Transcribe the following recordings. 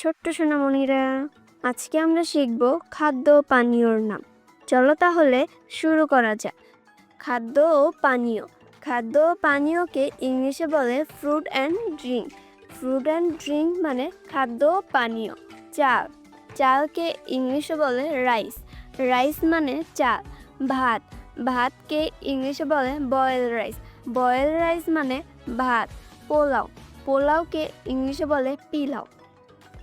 ছোট্ট সোনামণিরা, আজকে আমরা শিখব খাদ্য ও পানীয়র নাম। চলো তাহলে শুরু করা যাক। খাদ্য ও পানীয়। খাদ্য ও পানীয়কে ইংলিশে বলে fruit and drink. Fruit and drink মানে খাদ্য ও পানীয়। চাল। চালকে ইংলিশে বলে রাইস। রাইস মানে চাল। ভাত। ভাতকে ইংলিশে বলে বয়েল রাইস। বয়েল রাইস মানে ভাত। পোলাও। পোলাওকে ইংলিশে বলে পিলাও।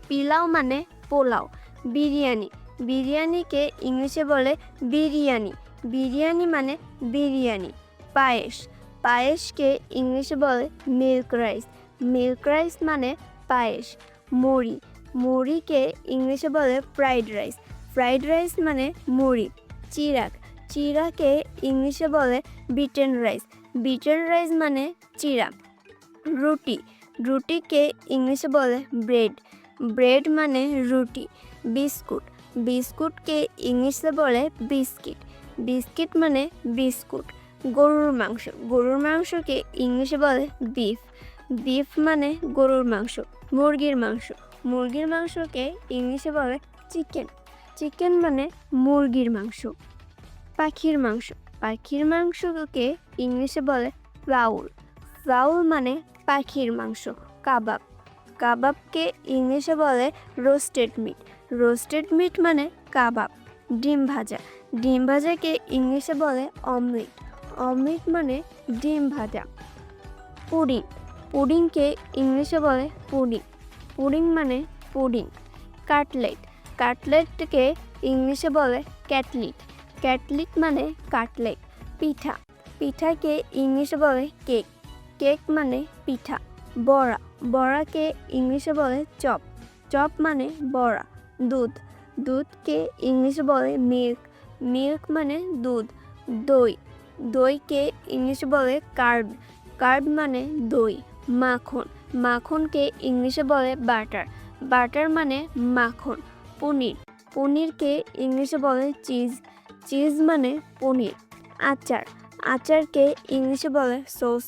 পিলাও মানে পোলাও। বিরিয়ানি। বিরিয়ানিকে ইংলিশে বলে বিরিয়ানি। বিরিয়ানি মানে বিরিয়ানি। পায়েস। পায়েসকে ইংলিশে বলে মিল্ক রাইস। মিল্ক রাইস মানে পায়েস। মুড়ি। মুড়িকে ইংলিশে বলে ফ্রাইড রাইস। ফ্রাইড রাইস মানে মুড়ি। চিরাগ। চিরাকে ইংলিশে বলে বিটেন রাইস। বিটেন রাইস মানে চিরা। রুটি। রুটিকে ইংলিশে বলে ব্রেড। ব্রেড মানে রুটি। বিস্কুট। বিস্কুটকে ইংলিশে বলে বিস্কিট। বিস্কিট মানে বিস্কুট। গরুর মাংস। গরুর মাংসকে ইংলিশে বলে বিফ। বিফ মানে গরুর মাংস। মুরগির মাংস। মুরগির মাংসকে ইংলিশে বলে চিকেন। চিকেন মানে মুরগির মাংস। পাখির মাংস। পাখির মাংসকে ইংলিশে বলে ফাউল। ফাউল মানে পাখির মাংস। কাবাব। কাবাবকে ইংলিশে বলে রোস্টেড মিট। রোস্টেড মিট মানে কাবাব। ডিম ভাজা। ডিম ভাজাকে ইংলিশে বলে অমলেট। অমলেট মানে ডিম ভাজা। পুডিং। পুডিংকে ইংলিশে বলে পুডিং। পুডিং মানে পুডিং। কাটলেট। কাটলেটকে ইংলিশে বলে ক্যাটলিট। ক্যাটলিট মানে কাটলেট। পিঠা। পিঠাকে ইংলিশে বলে কেক। কেক মানে পিঠা। বড়া। বড়াকে ইংলিশে বলে চপ। চপ মানে বড়া। দুধ। দুধকে ইংলিশে বলে মিল্ক। মিল্ক মানে দুধ। দই। দইকে ইংলিশে বলে কার্ড। কার্ড মানে দই। মাখন। মাখনকে ইংলিশে বলে বাটার। বাটার মানে মাখন। পনির। পনিরকে ইংলিশে বলে চিজ। চিজ মানে পনির। আচার। আচারকে ইংলিশে বলে সস।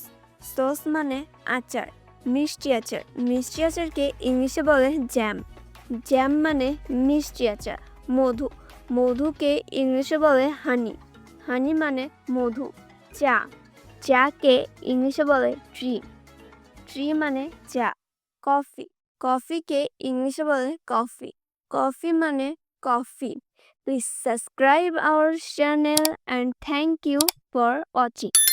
সস মানে আচার। মিষ্টি আচার। মিষ্টি আচারকে ইংলিশে বলে জ্যাম। জ্যাম মানে মিষ্টি আচার। মধু। মধুকে ইংলিশে বলে হানি। হানি মানে মধু। চা। চাকে ইংলিশে বলে ট্রি। ট্রি মানে চা। কফি। কফিকে ইংলিশে বলে কফি। কফি মানে coffee. Please subscribe our channel and thank you for watching.